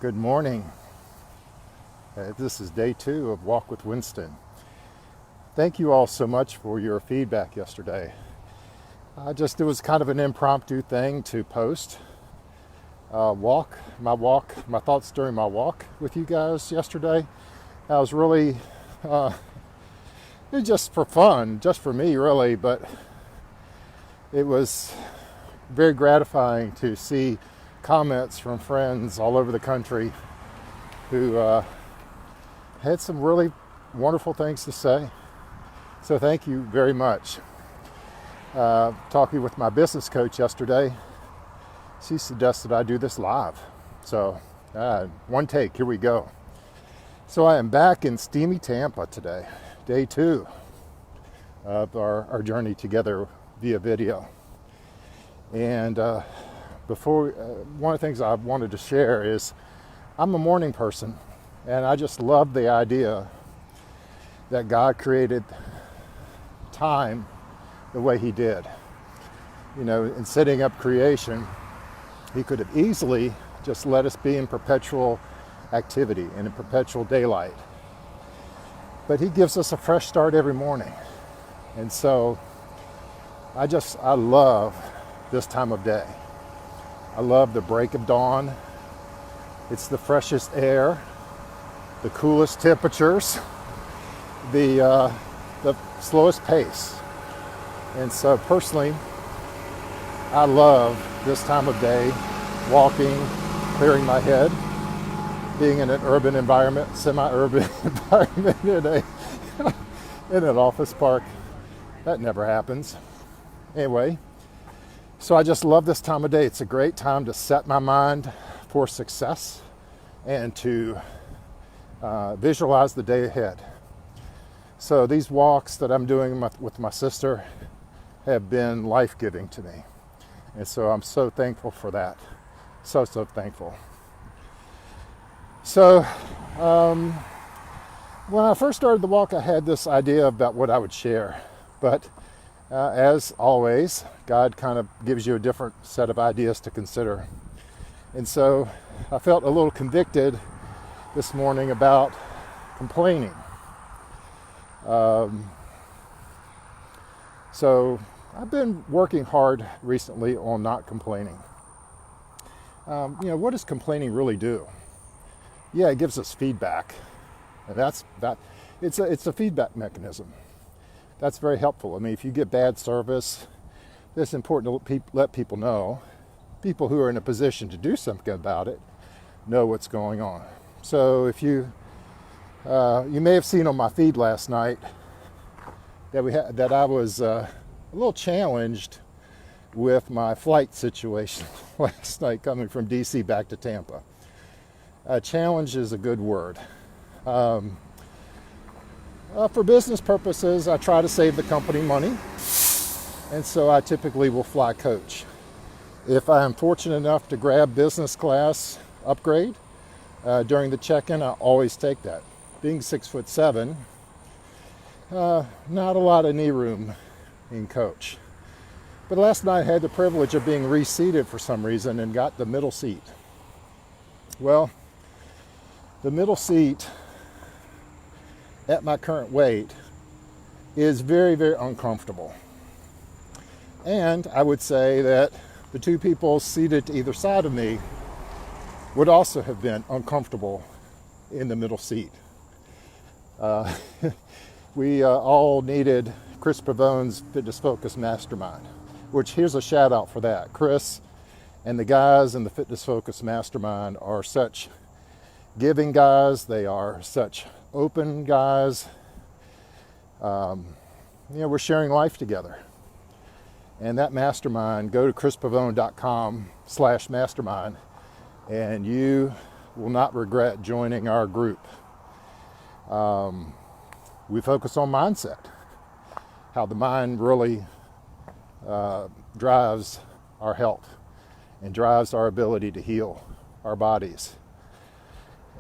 Good morning. This is day 2 of Walk with Winston. Thank you all so much for your feedback yesterday. It was kind of an impromptu thing to post. My thoughts during my walk with you guys yesterday. I was really, it was just for fun, just for me really, but it was very gratifying to see comments from friends all over the country who had some really wonderful things to say. So thank you very much. Talking with my business coach yesterday, she suggested I do this live. So one take, here we go. So I am back in steamy Tampa today, day 2 of our journey together via video. And one of the things I wanted to share is I'm a morning person, and I just love the idea that God created time the way he did. You know, in setting up creation, he could have easily just let us be in perpetual activity and in perpetual daylight. But he gives us a fresh start every morning. And so I love this time of day. I love the break of dawn. It's the freshest air, the coolest temperatures, the slowest pace. And so personally, I love this time of day, walking, clearing my head, being in an urban environment, semi-urban environment in an office park. That never happens. Anyway, so I just love this time of day. It's a great time to set my mind for success and to visualize the day ahead. So these walks that I'm doing with my sister have been life-giving to me. And so I'm so thankful for that. So thankful. So when I first started the walk, I had this idea about what I would share. But as always, God kind of gives you a different set of ideas to consider. And so I felt a little convicted this morning about complaining. So I've been working hard recently on not complaining. What does complaining really do? Yeah, it gives us feedback. And it's a feedback mechanism. That's very helpful. I mean, if you get bad service, it's important to let people know. People who are in a position to do something about it know what's going on. So if you may have seen on my feed last night that I was a little challenged with my flight situation last night coming from DC back to Tampa. Challenge is a good word. For business purposes, I try to save the company money, and so I typically will fly coach. If I am fortunate enough to grab business class upgrade during the check-in, I always take that. Being 6'7", not a lot of knee room in coach. But last night I had the privilege of being reseated for some reason and got the middle seat. Well, the middle seat at my current weight is very, very uncomfortable. And I would say that the two people seated to either side of me would also have been uncomfortable in the middle seat. We all needed Chris Pavone's Fitness Focus Mastermind, which here's a shout out for that. Chris and the guys in the Fitness Focus Mastermind are such giving guys. They are such open guys. We're sharing life together. And that mastermind, go to chrispavone.com/mastermind, and you will not regret joining our group. We focus on mindset, how the mind really drives our health and drives our ability to heal our bodies.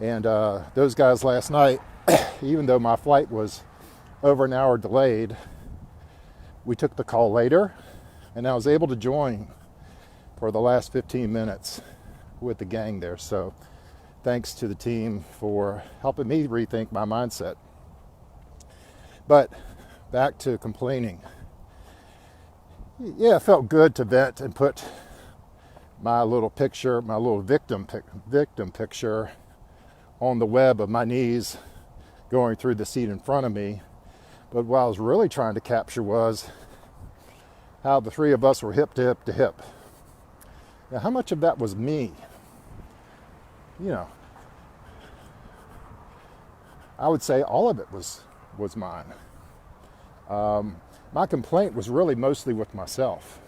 And those guys last night, even though my flight was over an hour delayed, we took the call later, and I was able to join for the last 15 minutes with the gang there. So thanks to the team for helping me rethink my mindset. But back to complaining. Yeah, it felt good to vent and put my little picture, my little victim picture on the web of my knees going through the seat in front of me. But what I was really trying to capture was how the three of us were hip to hip to hip. Now, how much of that was me? You know, I would say all of it was mine. My complaint was really mostly with myself.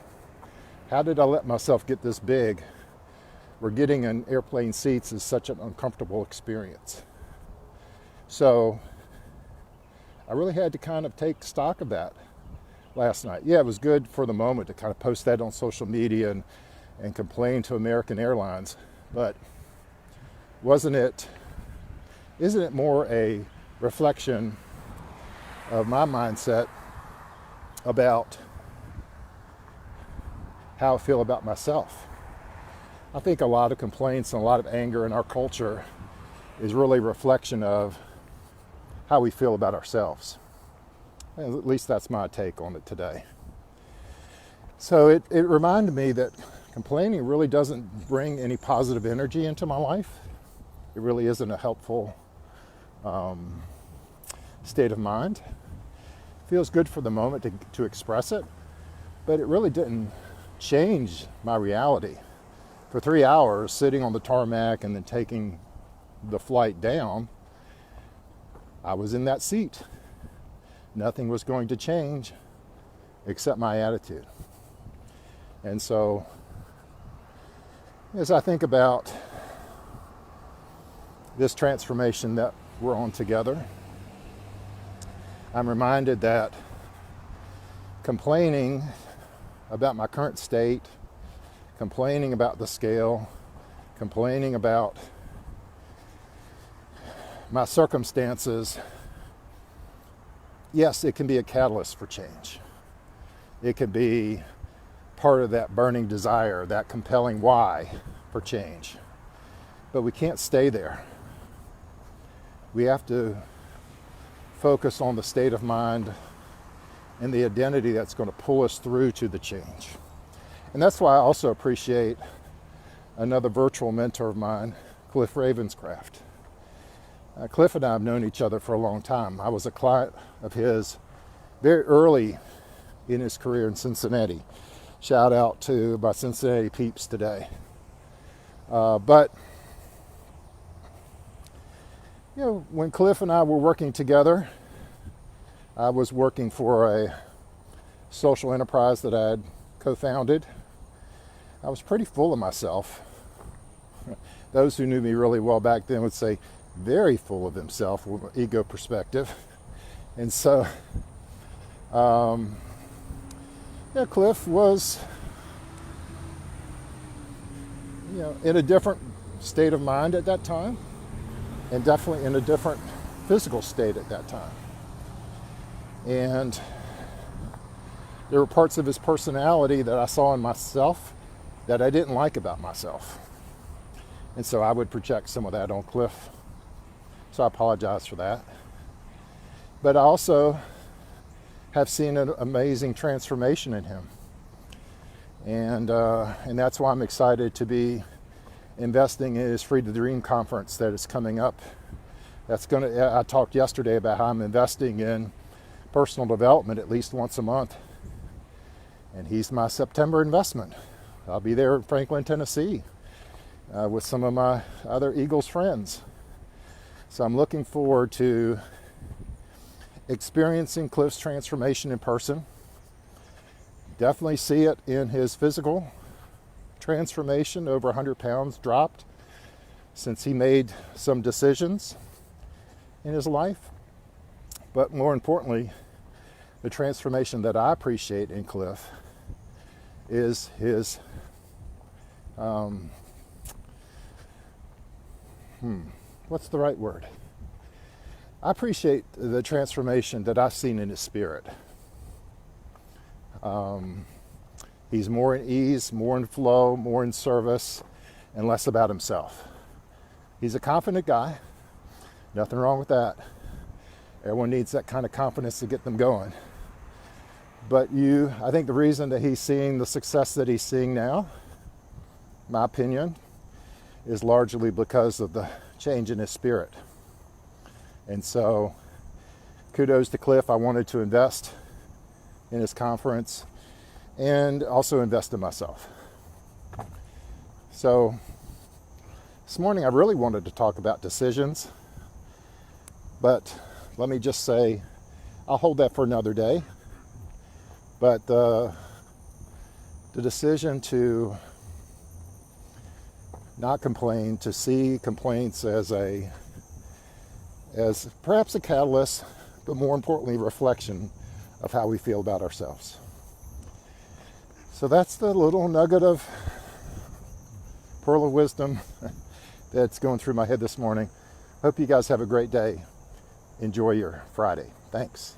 How did I let myself get this big where getting in airplane seats is such an uncomfortable experience? So I really had to kind of take stock of that last night. Yeah, it was good for the moment to kind of post that on social media and complain to American Airlines, but isn't it more a reflection of my mindset about how I feel about myself? I think a lot of complaints and a lot of anger in our culture is really a reflection of how we feel about ourselves. And at least that's my take on it today. So it reminded me that complaining really doesn't bring any positive energy into my life. It really isn't a helpful state of mind. It feels good for the moment to express it, but it really didn't change my reality. For 3 hours sitting on the tarmac and then taking the flight down, I was in that seat. Nothing was going to change except my attitude. And so, as I think about this transformation that we're on together, I'm reminded that complaining about my current state, complaining about the scale, complaining about my circumstances, yes, it can be a catalyst for change. It can be part of that burning desire, that compelling why for change. But we can't stay there. We have to focus on the state of mind and the identity that's going to pull us through to the change. And that's why I also appreciate another virtual mentor of mine, Cliff Ravenscraft. Cliff and I have known each other for a long time. I was a client of his very early in his career in Cincinnati. Shout out to my Cincinnati peeps today. But you know, when Cliff and I were working together, I was working for a social enterprise that I had co-founded. I was pretty full of myself. Those who knew me really well back then would say very full of himself from an ego perspective. And so, Cliff was, in a different state of mind at that time, and definitely in a different physical state at that time. And there were parts of his personality that I saw in myself that I didn't like about myself. And so I would project some of that on Cliff. So I apologize for that. But I also have seen an amazing transformation in him. And that's why I'm excited to be investing in his Free to Dream conference that is coming up. I talked yesterday about how I'm investing in personal development at least once a month. And he's my September investment. I'll be there in Franklin, Tennessee, with some of my other Eagles friends. So I'm looking forward to experiencing Cliff's transformation in person. Definitely see it in his physical transformation, over 100 pounds dropped since he made some decisions in his life. But more importantly, the transformation that I appreciate in Cliff is his what's the right word? I appreciate the transformation that I've seen in his spirit. He's more in ease, more in flow, more in service, and less about himself. He's a confident guy. Nothing wrong with that. Everyone needs that kind of confidence to get them going. But I think the reason that he's seeing the success that he's seeing now, my opinion, is largely because of the change in his spirit. And so, kudos to Cliff. I wanted to invest in his conference and also invest in myself. So, this morning I really wanted to talk about decisions, but let me just say, I'll hold that for another day. But the decision to not complain, to see complaints as perhaps a catalyst, but more importantly, reflection of how we feel about ourselves. So that's the little nugget of pearl of wisdom that's going through my head this morning. Hope you guys have a great day. Enjoy your Friday. Thanks.